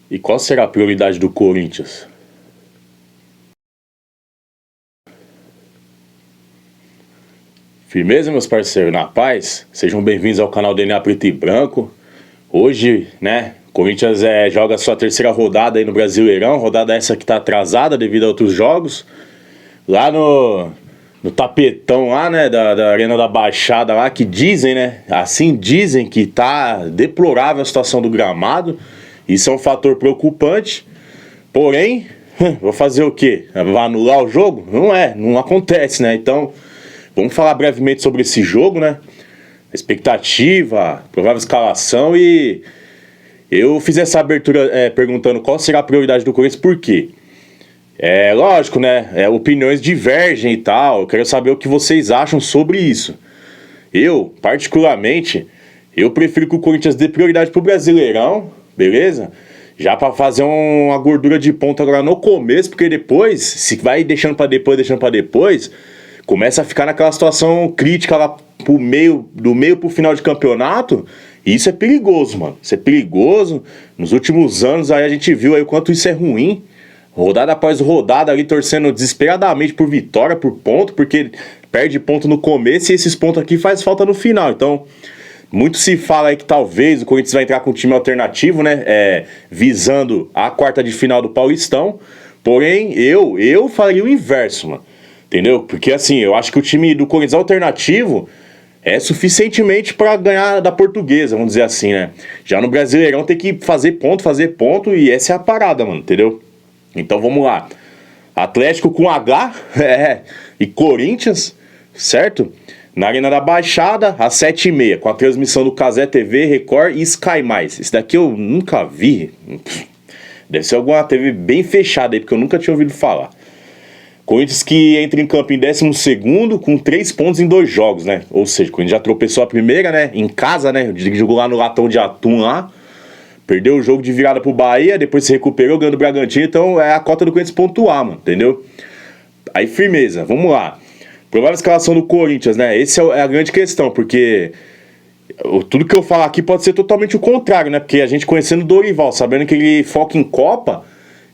E qual será a prioridade do Corinthians? Firmeza, meus parceiros, na paz? Sejam bem-vindos ao canal DNA Preto e Branco. Hoje, né, o Corinthians joga a sua terceira rodada aí no Brasileirão. Rodada essa que tá atrasada devido a outros jogos. Lá no tapetão lá, né, da Arena da Baixada lá, que dizem, né, assim dizem que tá deplorável a situação do gramado. Isso é um fator preocupante. Porém, vou fazer o quê? Vai anular o jogo? Não acontece, né? Então, vamos falar brevemente sobre esse jogo, né? Expectativa, provável escalação. E eu fiz essa abertura perguntando qual será a prioridade do Corinthians, por quê? Lógico, né? Opiniões divergem e tal. Eu quero saber o que vocês acham sobre isso. Eu, particularmente, eu prefiro que o Corinthians dê prioridade pro Brasileirão, beleza? Já pra fazer uma gordura de ponta agora no começo, porque depois, se vai deixando pra depois, começa a ficar naquela situação crítica lá do meio pro final de campeonato. E isso é perigoso, mano. Isso é perigoso. Nos últimos anos aí a gente viu aí o quanto isso é ruim. Rodada após rodada ali torcendo desesperadamente por vitória, por ponto, porque perde ponto no começo e esses pontos aqui faz falta no final. Então, muito se fala aí que talvez o Corinthians vai entrar com um time alternativo, né? Visando a quarta de final do Paulistão. Porém, eu faria o inverso, mano. Entendeu? Porque assim, eu acho que o time do Corinthians alternativo é suficientemente para ganhar da Portuguesa, vamos dizer assim, né? Já no Brasileirão tem que fazer ponto, e essa é a parada, mano, entendeu? Então vamos lá. Atlético com H e Corinthians, certo? Na Arena da Baixada, às 7h30, com a transmissão do Cazé TV, Record e Sky+. Esse daqui eu nunca vi. Deve ser alguma TV bem fechada aí, porque eu nunca tinha ouvido falar. Corinthians que entra em campo em 12º, com 3 pontos em 2 jogos, né? Ou seja, o Corinthians já tropeçou a primeira, né? Em casa, né? Jogou lá no Latão de Atum lá. Perdeu o jogo de virada pro Bahia, depois se recuperou, ganhando o Bragantino. Então é a cota do Corinthians pontuar, mano, entendeu? Aí firmeza, vamos lá. Provável escalação do Corinthians, né? Essa é a grande questão, porque tudo que eu falar aqui pode ser totalmente o contrário, né? Porque a gente conhecendo o Dorival, sabendo que ele foca em Copa,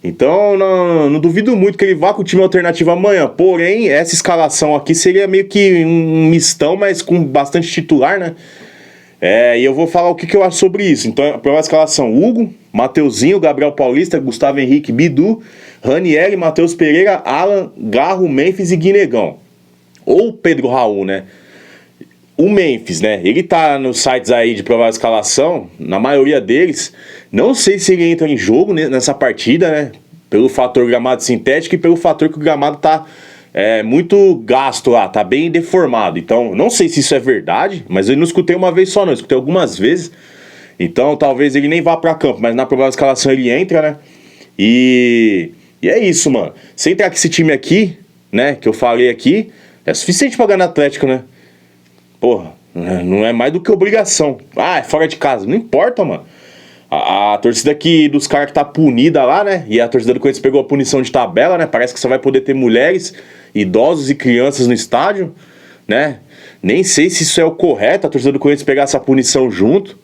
então não duvido muito que ele vá com o time alternativo amanhã. Porém, essa escalação aqui seria meio que um mistão, mas com bastante titular, né? E eu vou falar o que eu acho sobre isso. Então, a provável escalação: Hugo, Mateuzinho, Gabriel Paulista, Gustavo Henrique, Bidu, Ranieri, Matheus Pereira, Alan, Garro, Memphis e Guinegão. Ou Pedro Raul, né? O Memphis, né? Ele tá nos sites aí de provável escalação, na maioria deles. Não sei se ele entra em jogo nessa partida, né? Pelo fator gramado sintético e pelo fator que o gramado tá muito gasto lá, tá bem deformado. Então, não sei se isso é verdade, mas eu não escutei uma vez só, não. Eu escutei algumas vezes. Então, talvez ele nem vá pra campo, mas na provável escalação ele entra, né? E é isso, mano. Se entrar com esse time aqui, né, que eu falei aqui, é suficiente pra ganhar no Atlético, né? Porra, não é mais do que obrigação. É fora de casa. Não importa, mano. A torcida aqui dos caras que tá punida lá, né? E a torcida do Corinthians pegou a punição de tabela, né? Parece que só vai poder ter mulheres, idosos e crianças no estádio, né? Nem sei se isso é o correto, a torcida do Corinthians pegar essa punição junto.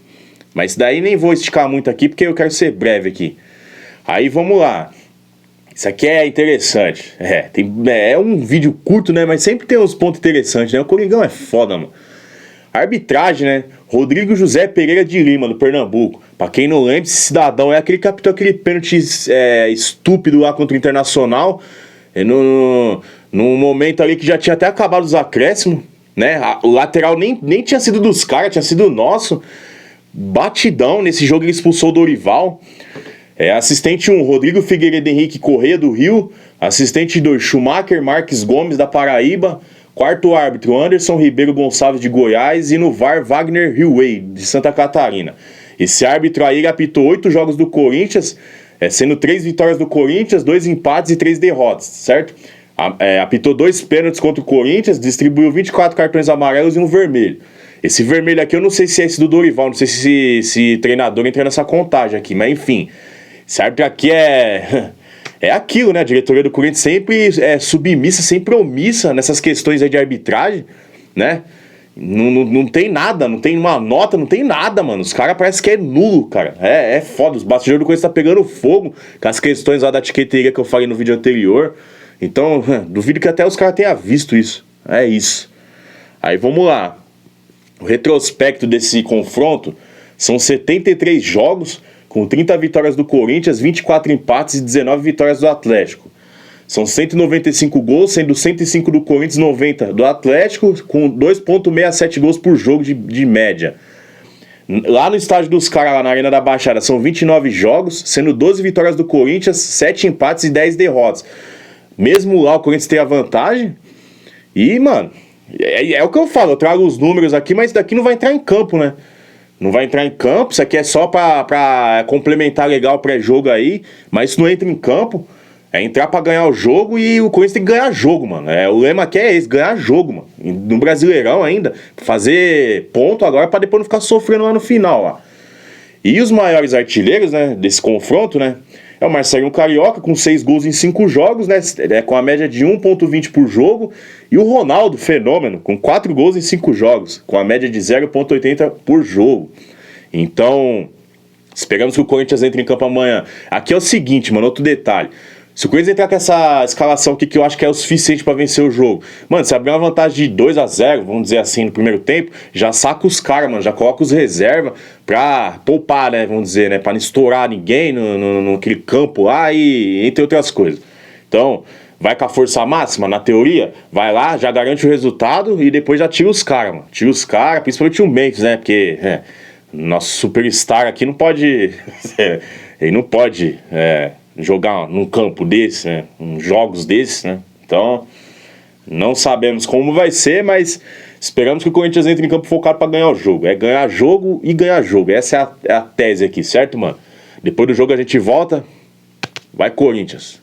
Mas daí nem vou esticar muito aqui, porque eu quero ser breve aqui. Aí vamos lá. Isso aqui é interessante. É um vídeo curto, né? Mas sempre tem uns pontos interessantes, né? O Coringão é foda, mano. Arbitragem, né? Rodrigo José Pereira de Lima, do Pernambuco. Pra quem não lembra, esse cidadão é aquele que captou aquele pênalti estúpido lá contra o Internacional. No momento ali que já tinha até acabado os acréscimos, né? O lateral nem tinha sido dos caras, tinha sido nosso. Batidão, nesse jogo ele expulsou o Dorival. Assistente 1, Rodrigo Figueiredo Henrique Corrêa, do Rio. Assistente 2, Schumacher Marques Gomes, da Paraíba. Quarto árbitro, Anderson Ribeiro Gonçalves, de Goiás. E no VAR, Wagner Hillway, de Santa Catarina. Esse árbitro aí, ele apitou 8 jogos do Corinthians, sendo 3 vitórias do Corinthians, 2 empates e 3 derrotas, certo? Apitou 2 pênaltis contra o Corinthians, distribuiu 24 cartões amarelos e um vermelho. Esse vermelho aqui eu não sei se é esse do Dorival, não sei se esse treinador entra nessa contagem aqui, mas enfim. Esse árbitro aqui é aquilo, né? A diretoria do Corinthians sempre é submissa, sempre omissa nessas questões aí de arbitragem, né? Não tem nada, não tem uma nota, não tem nada, mano. Os caras parecem que é nulo, cara. É foda. Os bastidores do Corinthians tá pegando fogo com as questões lá da etiqueteria que eu falei no vídeo anterior. Então, duvido que até os caras tenham visto isso. É isso. Aí vamos lá. O retrospecto desse confronto são 73 jogos, com 30 vitórias do Corinthians, 24 empates e 19 vitórias do Atlético. São 195 gols, sendo 105 do Corinthians, 90 do Atlético, com 2,67 gols por jogo de média. Lá no estádio dos caras, lá na Arena da Baixada, são 29 jogos, sendo 12 vitórias do Corinthians, 7 empates e 10 derrotas. Mesmo lá o Corinthians tem a vantagem. E, mano, é o que eu falo, eu trago os números aqui, mas isso daqui não vai entrar em campo, né? Não vai entrar em campo, isso aqui é só pra complementar legal o pré-jogo aí, mas isso não entra em campo. É entrar pra ganhar o jogo e o Corinthians tem que ganhar jogo, mano. O lema aqui é esse, ganhar jogo, mano. No Brasileirão ainda, fazer ponto agora pra depois não ficar sofrendo lá no final, ó. E os maiores artilheiros, né, desse confronto, né, é o Marcelinho Carioca, com 6 gols em 5 jogos, né, com a média de 1,20 por jogo. E o Ronaldo, fenômeno, com 4 gols em 5 jogos, com a média de 0,80 por jogo. Então, esperamos que o Corinthians entre em campo amanhã. Aqui é o seguinte, mano, outro detalhe. Se o Corinthians entrar com essa escalação aqui, que eu acho que é o suficiente pra vencer o jogo, mano, se abrir uma vantagem de 2-0, vamos dizer assim, no primeiro tempo, já saca os caras, mano, já coloca os reservas pra poupar, né, vamos dizer, né, pra não estourar ninguém naquele campo lá e entre outras coisas. Então, vai com a força máxima, na teoria, vai lá, já garante o resultado e depois já tira os caras, mano. Tira os caras, principalmente o Memphis, né, porque nosso superstar aqui não pode, ele não pode, jogar num campo desse, né? Uns jogos desses, né? Então, não sabemos como vai ser, mas esperamos que o Corinthians entre em campo focado para ganhar o jogo. É ganhar jogo e ganhar jogo. Essa é a tese aqui, certo, mano? Depois do jogo a gente volta. Vai, Corinthians!